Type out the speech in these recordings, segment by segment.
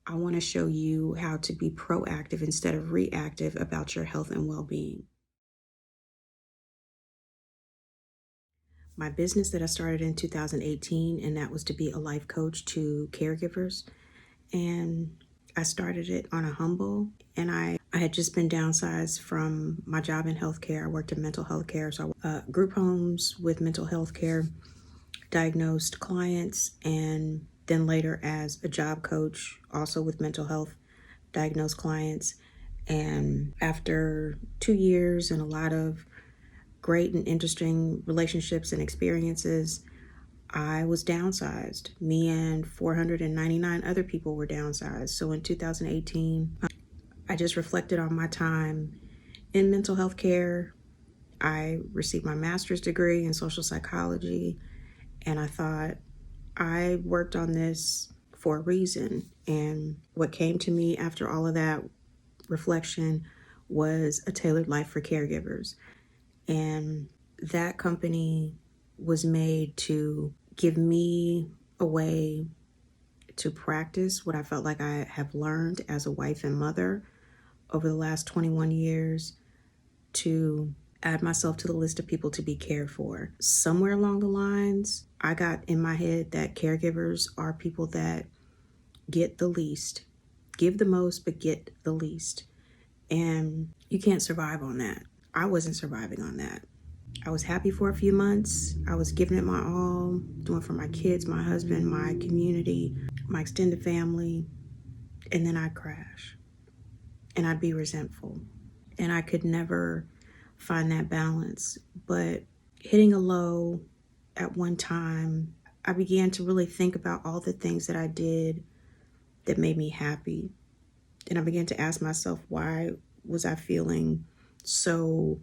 I want to show you how to be proactive instead of reactive about your health and well-being. My business that I started in 2018, and that was to be a life coach to caregivers. And I started it on a humble, and I had just been downsized from my job in healthcare. I worked in mental health care, so group homes with mental health care, diagnosed clients, and then later as a job coach, also with mental health, diagnosed clients. And after 2 years and a lot of great and interesting relationships and experiences, I was downsized. Me and 499 other people were downsized. So in 2018, I just reflected on my time in mental health care. I received my master's degree in social psychology, and I thought I worked on this for a reason. And what came to me after all of that reflection was a tailored life for caregivers. And that company was made to give me a way to practice what I felt like I have learned as a wife and mother over the last 21 years, to add myself to the list of people to be cared for. Somewhere along the lines, I got in my head that caregivers are people that get the least, give the most, but get the least. And you can't survive on that. I wasn't surviving on that. I was happy for a few months. I was giving it my all, doing for my kids, my husband, my community, my extended family. And then I'd crash and I'd be resentful. And I could never find that balance. But hitting a low at one time, I began to really think about all the things that I did that made me happy. And I began to ask myself, why was I feeling so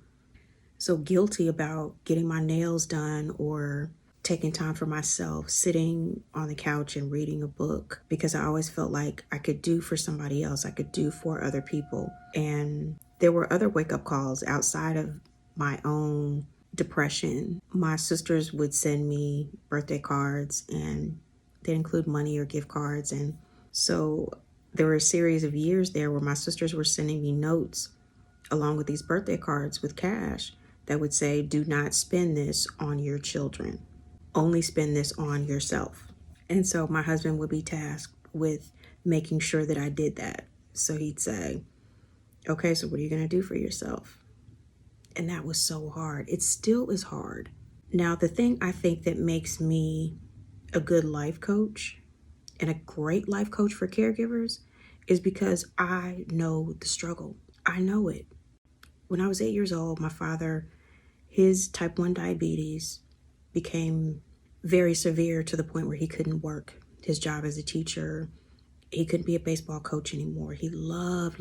guilty about getting my nails done or taking time for myself, sitting on the couch and reading a book, because I always felt like I could do for somebody else, I could do for other people. And there were other wake-up calls outside of my own depression. My sisters would send me birthday cards, and they'd include money or gift cards. And so there were a series of years there where my sisters were sending me notes along with these birthday cards with cash that would say, do not spend this on your children. Only spend this on yourself. And so my husband would be tasked with making sure that I did that. So he'd say, okay, so what are you going to do for yourself? And that was so hard. It still is hard. Now, the thing I think that makes me a good life coach and a great life coach for caregivers is because I know the struggle. I know it. When I was 8 years old, my father, his type 1 diabetes became very severe to the point where he couldn't work his job as a teacher. He couldn't be a baseball coach anymore. He loved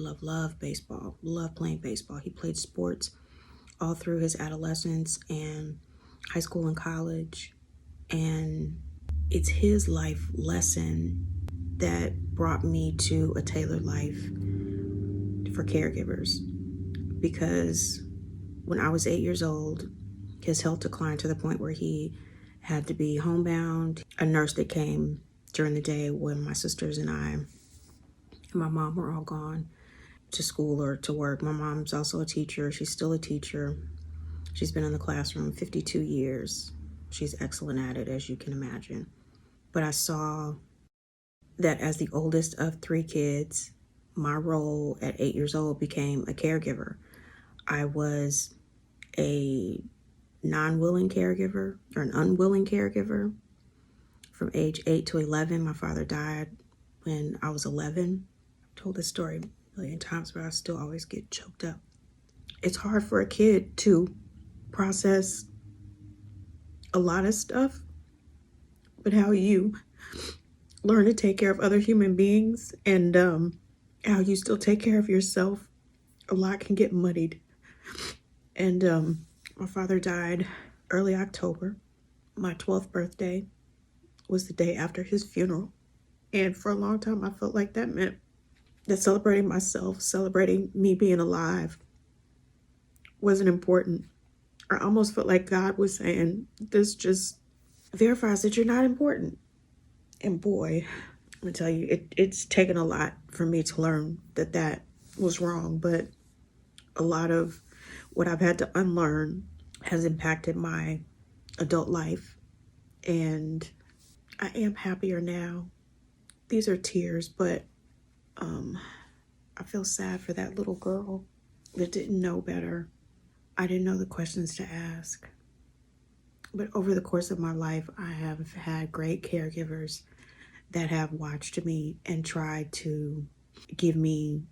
baseball, loved playing baseball. He played sports all through his adolescence and high school and college. And it's his life lesson that brought me to a tailored life for caregivers. Because when I was 8 years old, his health declined to the point where he had to be homebound. A nurse that came during the day when my sisters and I and my mom were all gone to school or to work. My mom's also a teacher. She's still a teacher. She's been in the classroom 52 years. She's excellent at it, as you can imagine. But I saw that as the oldest of 3 kids, my role at 8 years old became a caregiver. I was a non-willing caregiver or an unwilling caregiver. From age 8 to 11, my father died when I was 11. I've told this story a million times, but I still always get choked up. It's hard for a kid to process a lot of stuff, but how you learn to take care of other human beings and how you still take care of yourself, a lot can get muddied. And my father died early October. My 12th birthday was the day after his funeral. And for a long time, I felt like that meant that celebrating myself, celebrating me being alive wasn't important. I almost felt like God was saying, this just verifies that you're not important. And boy, I tell you, it's taken a lot for me to learn that that was wrong, but a lot of what I've had to unlearn has impacted my adult life, and I am happier now. These are tears, but I feel sad for that little girl that didn't know better. I didn't know the questions to ask. But over the course of my life, I have had great caregivers that have watched me and tried to give me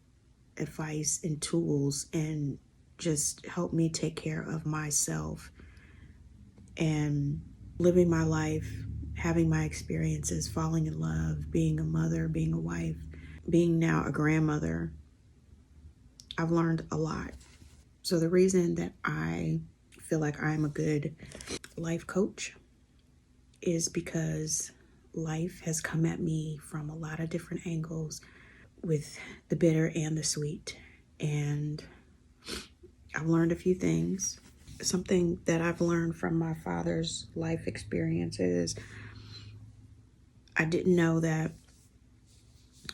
advice and tools and just help me take care of myself and living my life, having my experiences, falling in love, being a mother, being a wife, being now a grandmother. I've learned a lot. So the reason that I feel like I'm a good life coach is because life has come at me from a lot of different angles with the bitter and the sweet. And I've learned a few things. Something that I've learned from my father's life experiences, I didn't know that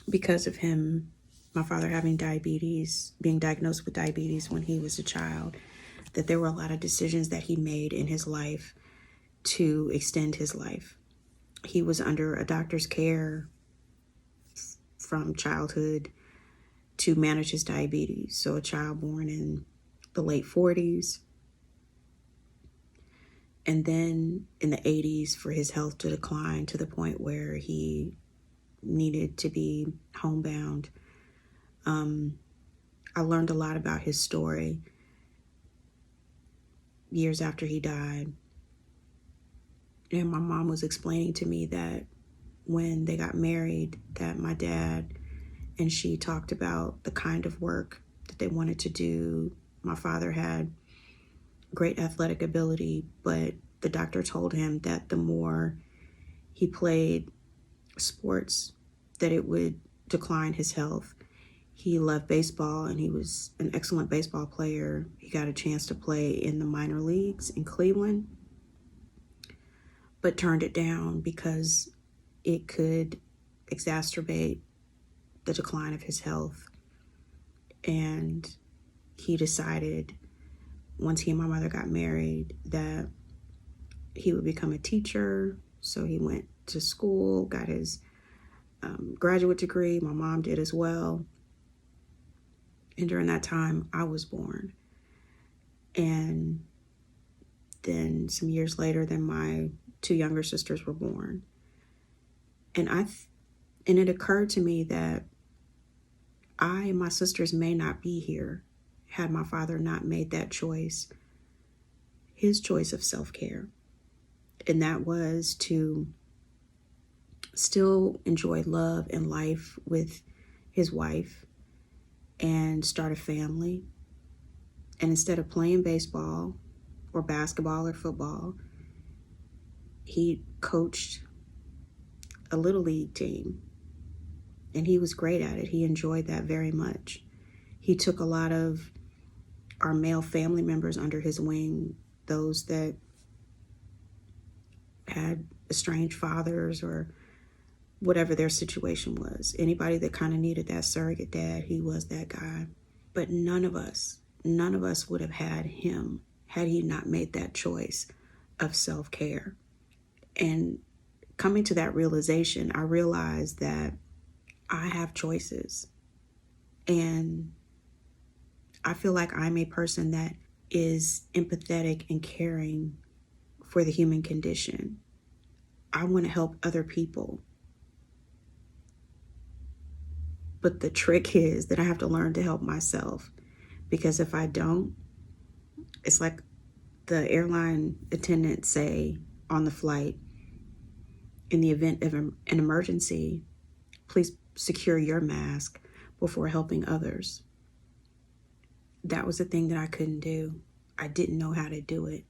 because of him, my father having diabetes, being diagnosed with diabetes when he was a child, that there were a lot of decisions that he made in his life to extend his life. He was under a doctor's care from childhood to manage his diabetes. So a child born in the late 40s, and then in the 80s for his health to decline to the point where he needed to be homebound. I learned a lot about his story years after he died. And my mom was explaining to me that when they got married, that my dad and she talked about the kind of work that they wanted to do. My father had great athletic ability, but the doctor told him that the more he played sports, that it would decline his health. He loved baseball and he was an excellent baseball player. He got a chance to play in the minor leagues in Cleveland, but turned it down because it could exacerbate the decline of his health. And he decided, once he and my mother got married, that he would become a teacher. So he went to school, got his graduate degree. My mom did as well. And during that time, I was born. And then some years later, then my two younger sisters were born. And it occurred to me that I and my sisters may not be here had my father not made that choice, his choice of self-care. And that was to still enjoy love and life with his wife and start a family. And instead of playing baseball or basketball or football, he coached a little league team. And he was great at it. He enjoyed that very much. He took a lot of our male family members under his wing, those that had estranged fathers or whatever their situation was. Anybody that kind of needed that surrogate dad, he was that guy. But none of us would have had him had he not made that choice of self-care. And coming to that realization, I realized that I have choices. And I feel like I'm a person that is empathetic and caring for the human condition. I want to help other people. But the trick is that I have to learn to help myself. Because if I don't, it's like the airline attendants say on the flight, in the event of an emergency, please secure your mask before helping others. That was the thing that I couldn't do. I didn't know how to do it.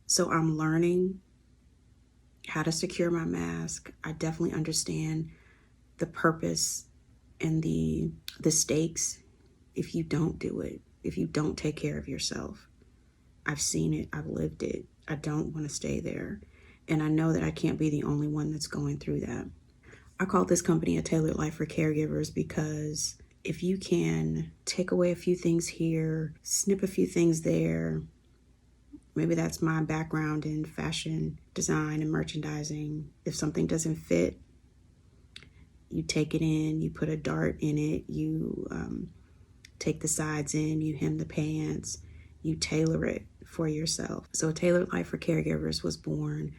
So I'm learning how to secure my mask. I definitely understand the purpose and the stakes if you don't do it, if you don't take care of yourself. I've seen it. I've lived it. I don't want to stay there. And I know that I can't be the only one that's going through that. I call this company A Tailored Life for Caregivers because if you can take away a few things here, snip a few things there, maybe that's my background in fashion design and merchandising. If something doesn't fit, you take it in, you put a dart in it, you take the sides in, you hem the pants, you tailor it for yourself. So A Tailored Life for Caregivers was born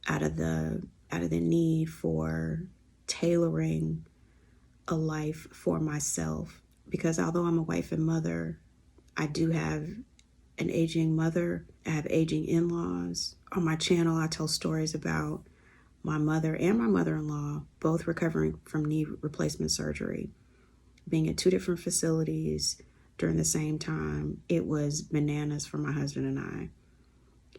out of the need for tailoring a life for myself. Because although I'm a wife and mother, I do have an aging mother. I have aging in-laws. On my channel, I tell stories about my mother and my mother-in-law, both recovering from knee replacement surgery, being at two different facilities during the same time. It was bananas for my husband and I.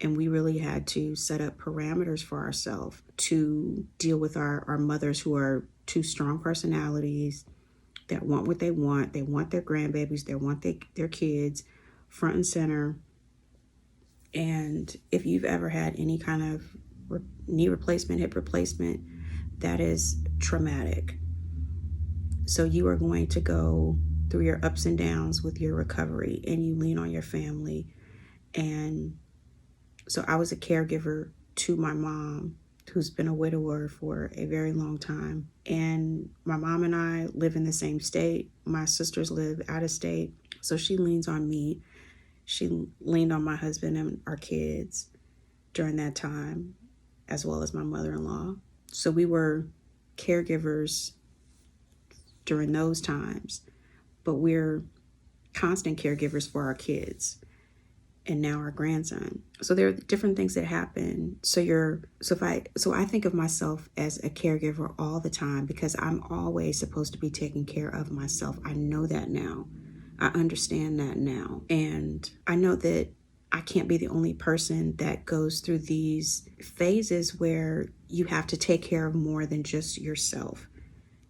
And we really had to set up parameters for ourselves to deal with our mothers who are two strong personalities that want what they want. They want their grandbabies. They want their kids front and center. And if you've ever had any kind of knee replacement, hip replacement, that is traumatic. So you are going to go through your ups and downs with your recovery, and you lean on your family. And so I was a caregiver to my mom, who's been a widower for a very long time. And my mom and I live in the same state. My sisters live out of state. So she leans on me. She leaned on my husband and our kids during that time, as well as my mother-in-law. So we were caregivers during those times, but we're constant caregivers for our kids and now our grandson. So there are different things that happen. So I think of myself as a caregiver all the time because I'm always supposed to be taking care of myself. I know that now. I understand that now. And I know that I can't be the only person that goes through these phases where you have to take care of more than just yourself.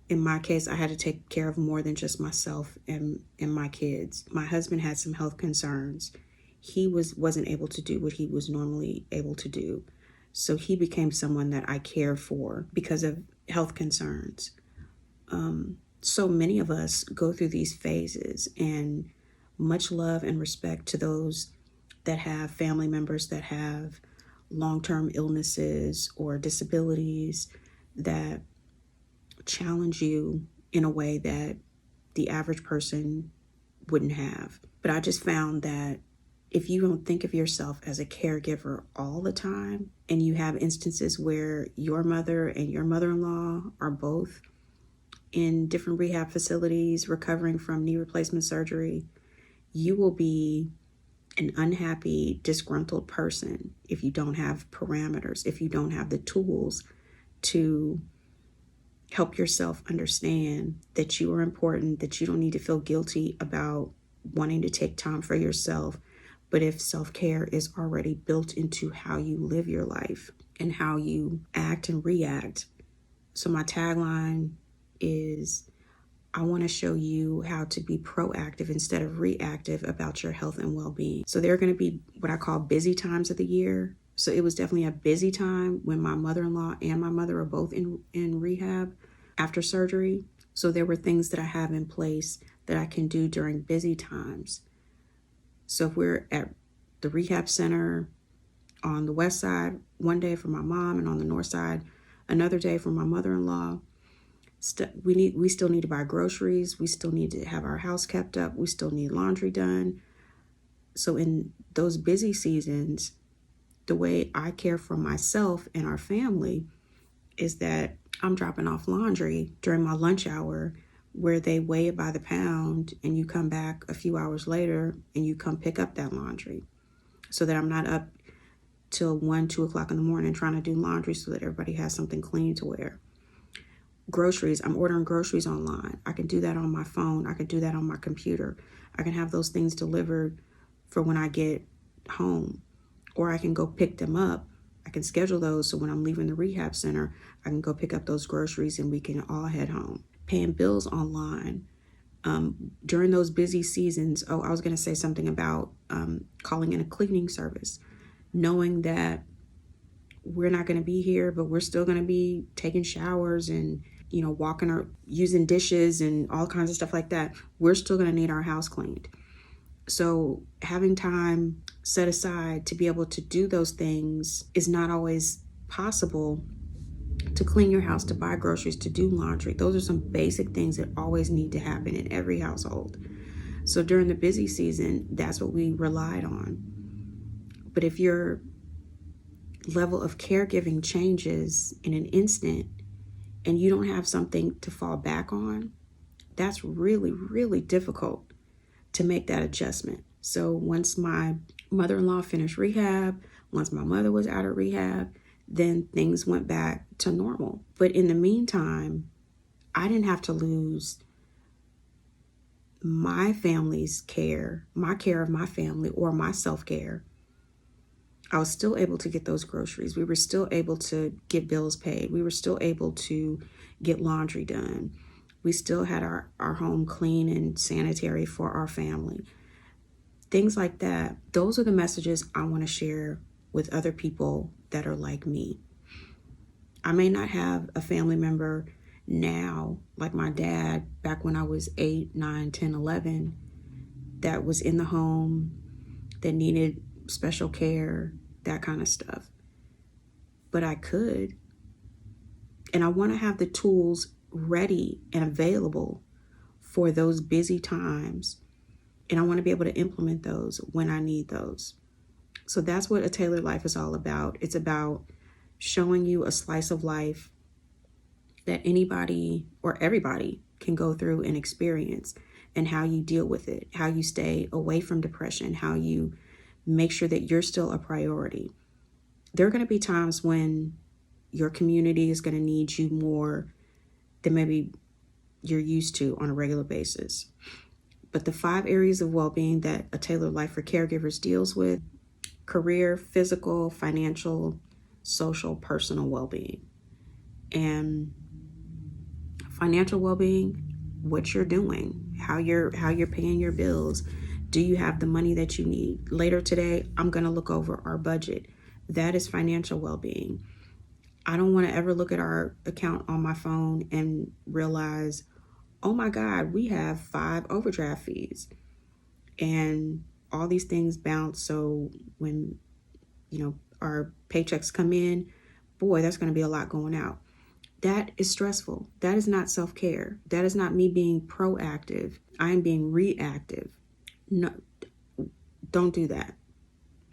In my case, I had to take care of more than just myself and my kids. My husband had some health concerns. He wasn't able to do what he was normally able to do. So he became someone that I cared for because of health concerns. So many of us go through these phases, and much love and respect to those that have family members that have long-term illnesses or disabilities that challenge you in a way that the average person wouldn't have. But I just found that if you don't think of yourself as a caregiver all the time, and you have instances where your mother and your mother-in-law are both in different rehab facilities recovering from knee replacement surgery, you will be an unhappy, disgruntled person if you don't have parameters, if you don't have the tools to help yourself understand that you are important, that you don't need to feel guilty about wanting to take time for yourself. But if self-care is already built into how you live your life and how you act and react. So my tagline is, I want to show you how to be proactive instead of reactive about your health and well-being. So there are going to be what I call busy times of the year. So it was definitely a busy time when my mother-in-law and my mother are both in rehab after surgery. So there were things that I have in place that I can do during busy times. So if we're at the rehab center on the west side one day for my mom, and on the north side another day for my mother-in-law, we still need to buy groceries. We still need to have our house kept up. We still need laundry done. So in those busy seasons, the way I care for myself and our family is that I'm dropping off laundry during my lunch hour, where they weigh it by the pound, and you come back a few hours later and you come pick up that laundry, so that I'm not up till 1, 2 o'clock in the morning trying to do laundry so that everybody has something clean to wear. Groceries, I'm ordering groceries online. I can do that on my phone. I can do that on my computer. I can have those things delivered for when I get home, or I can go pick them up. I can schedule those so when I'm leaving the rehab center, I can go pick up those groceries and we can all head home. Paying bills online. During those busy seasons, I was going to say something about calling in a cleaning service, knowing that we're not going to be here, but we're still going to be taking showers and walking or using dishes and all kinds of stuff like that, we're still going to need our house cleaned. So having time set aside to be able to do those things is not always possible. To clean your house, to buy groceries, to do laundry, those are some basic things that always need to happen in every household. So during the busy season, that's what we relied on. But if your level of caregiving changes in an instant and you don't have something to fall back on, that's really, really difficult to make that adjustment. So once my mother-in-law finished rehab, once my mother was out of rehab, then things went back to normal. But in the meantime, I didn't have to lose my family's care, my care of my family, or my self-care. I was still able to get those groceries. We were still able to get bills paid. We were still able to get laundry done. We still had our home clean and sanitary for our family. Things like that. Those are the messages I want to share with other people that are like me. I may not have a family member now, like my dad, back when I was 8, 9, 10, 11, that was in the home, that needed special care, that kind of stuff. But I could. And I want to have the tools ready and available for those busy times. And I want to be able to implement those when I need those. So that's what A Tailored Life is all about. It's about showing you a slice of life that anybody or everybody can go through and experience, and how you deal with it, how you stay away from depression, how you make sure that you're still a priority. There are going to be times when your community is going to need you more than maybe you're used to on a regular basis. But the 5 areas of well-being that A Tailored Life for Caregivers deals with: career, physical, financial, social, personal well-being. And financial well-being, what you're doing, how you're paying your bills. Do you have the money that you need? Later today, I'm going to look over our budget. That is financial well-being. I don't want to ever look at our account on my phone and realize, oh my God, we have 5 overdraft fees and all these things bounce. So when, our paychecks come in, boy, that's going to be a lot going out. That is stressful. That is not self-care. That is not me being proactive. I am being reactive. No, don't do that.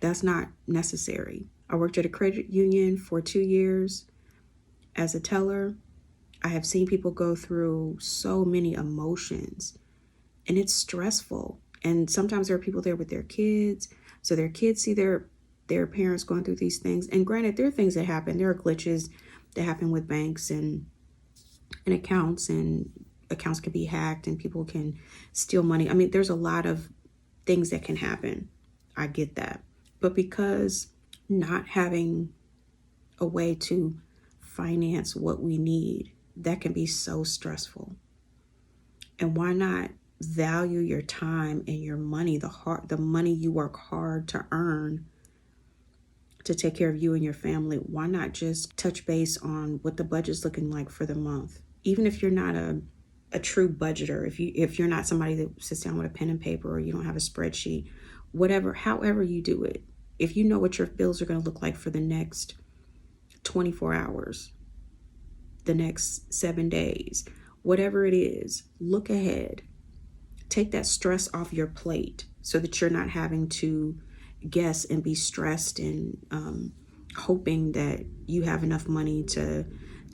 That's not necessary. I worked at a credit union for 2 years as a teller. I have seen people go through so many emotions, and it's stressful. And sometimes there are people there with their kids. So their kids see their parents going through these things. And granted, there are things that happen. There are glitches that happen with banks and accounts can be hacked and people can steal money. I mean, there's a lot of things that can happen. I get that. But because not having a way to finance what we need, that can be so stressful. And why not value your time and your money, the money you work hard to earn to take care of you and your family? Why not just touch base on what the budget's looking like for the month? Even if you're not a true budgeter, if you're not somebody that sits down with a pen and paper, or you don't have a spreadsheet, whatever, however you do it, if you know what your bills are going to look like for the next 24 hours, the next 7 days, whatever it is, look ahead. Take that stress off your plate so that you're not having to guess and be stressed and hoping that you have enough money to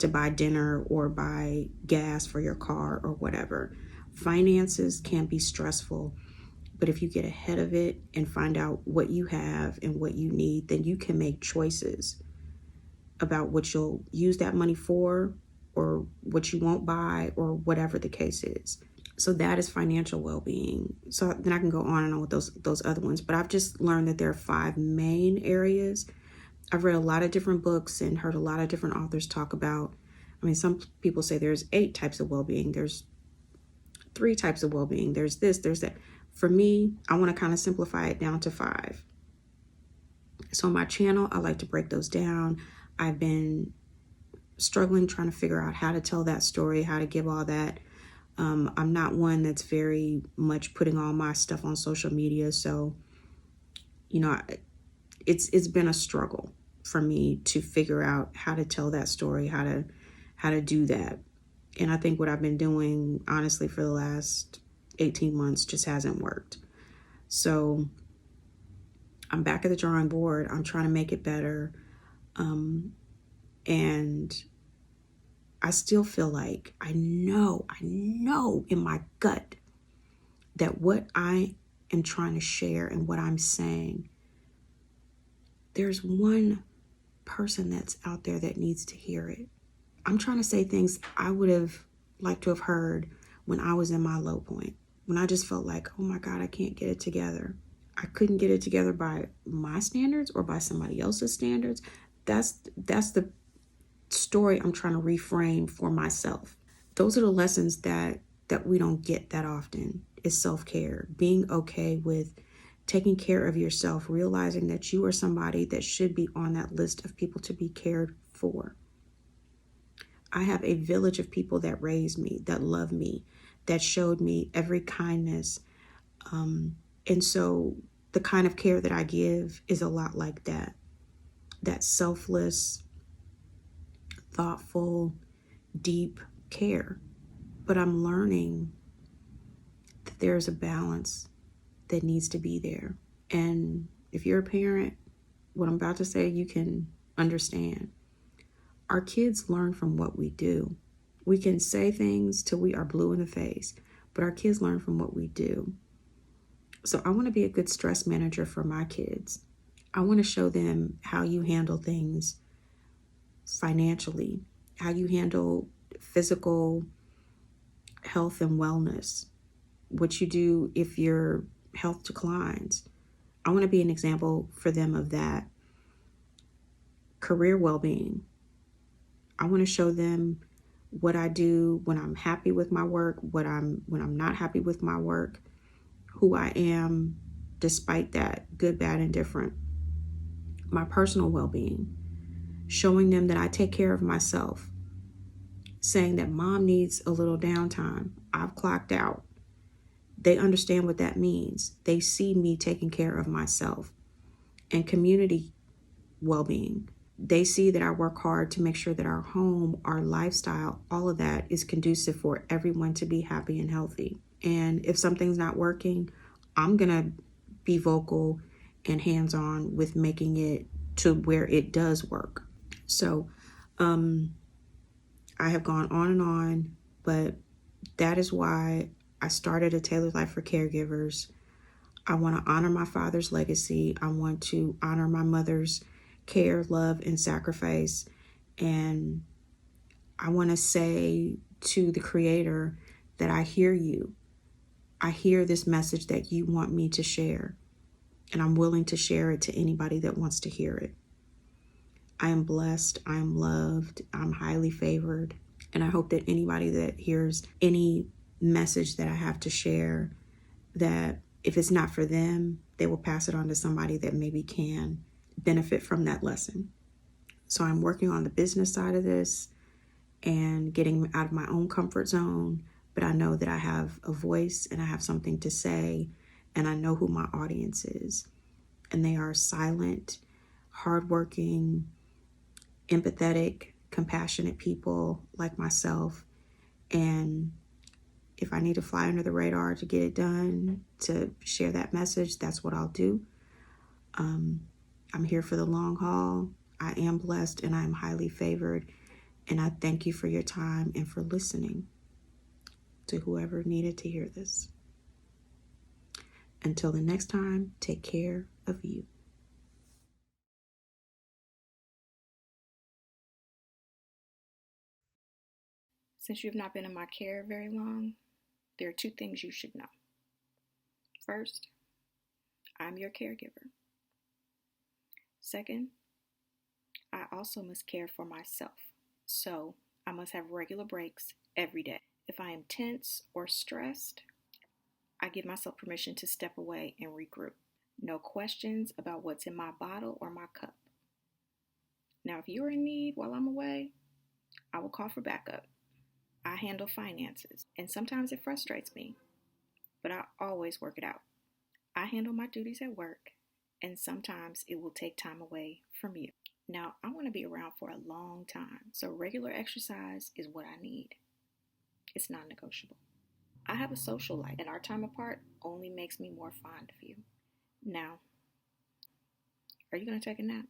buy dinner or buy gas for your car or whatever. Finances can be stressful, but if you get ahead of it and find out what you have and what you need, then you can make choices about what you'll use that money for, or what you won't buy, or whatever the case is. So that is financial well-being. So then I can go on and on with those other ones, but I've just learned that there are 5 main areas. I've read a lot of different books and heard a lot of different authors talk about, some people say there's 8 types of well-being. There's 3 types of well-being. There's this, there's that. For me, I want to kind of simplify it down to 5. So on my channel, I like to break those down. I've been struggling trying to figure out how to tell that story, how to give all that. I'm not one that's very much putting all my stuff on social media, so it's been a struggle for me to figure out how to tell that story, how to do that. And I think what I've been doing, honestly, for the last 18 months just hasn't worked. So I'm back at the drawing board. I'm trying to make it better. And I still feel like I know in my gut that what I am trying to share and what I'm saying, there's one person that's out there that needs to hear it. I'm trying to say things I would have liked to have heard when I was in my low point, when I just felt like, oh my God, I can't get it together. I couldn't get it together by my standards or by somebody else's standards. That's the story I'm trying to reframe for myself. Those are the lessons that we don't get that often, is self-care, being okay with taking care of yourself, realizing that you are somebody that should be on that list of people to be cared for. I have a village of people that raised me, that love me, that showed me every kindness. And so the kind of care that I give is a lot like that. That selfless, thoughtful, deep care. But I'm learning that there's a balance that needs to be there. And if you're a parent, what I'm about to say, you can understand. Our kids learn from what we do. We can say things till we are blue in the face, but our kids learn from what we do. So I want to be a good stress manager for my kids. I want to show them how you handle things financially, how you handle physical health and wellness, what you do if your health declines. I want to be an example for them of that. Career well-being. I want to show them what I do when I'm happy with my work, when I'm not happy with my work, who I am despite that, good, bad, and different. My personal well-being, showing them that I take care of myself, saying that mom needs a little downtime. I've clocked out. They understand what that means. They see me taking care of myself. And community well-being. They see that I work hard to make sure that our home, our lifestyle, all of that is conducive for everyone to be happy and healthy. And if something's not working, I'm going to be vocal and hands-on with making it to where it does work. So I have gone on and on, but that is why I started A Tailored Life for Caregivers. I want to honor my father's legacy. I want to honor my mother's care, love, and sacrifice. And I want to say to the Creator that I hear you. I hear this message that you want me to share, and I'm willing to share it to anybody that wants to hear it. I am blessed. I am loved. I'm highly favored. And I hope that anybody that hears any message that I have to share, that if it's not for them, they will pass it on to somebody that maybe can benefit from that lesson. So I'm working on the business side of this and getting out of my own comfort zone, but I know that I have a voice and I have something to say, and I know who my audience is. And they are silent, hardworking, empathetic, compassionate people like myself. And if I need to fly under the radar to get it done, to share that message, that's what I'll do. I'm here for the long haul. I am blessed and I am highly favored. And I thank you for your time and for listening to whoever needed to hear this. Until the next time, take care of you. Since you've not been in my care very long, there are 2 things you should know. First, I'm your caregiver. Second, I also must care for myself. So I must have regular breaks every day. If I am tense or stressed, I give myself permission to step away and regroup. No questions about what's in my bottle or my cup. Now, if you're in need while I'm away, I will call for backup. I handle finances, and sometimes it frustrates me, but I always work it out. I handle my duties at work, and sometimes it will take time away from you. Now, I want to be around for a long time, so regular exercise is what I need. It's non negotiable. I have a social life, and our time apart only makes me more fond of you. Now, are you going to take a nap?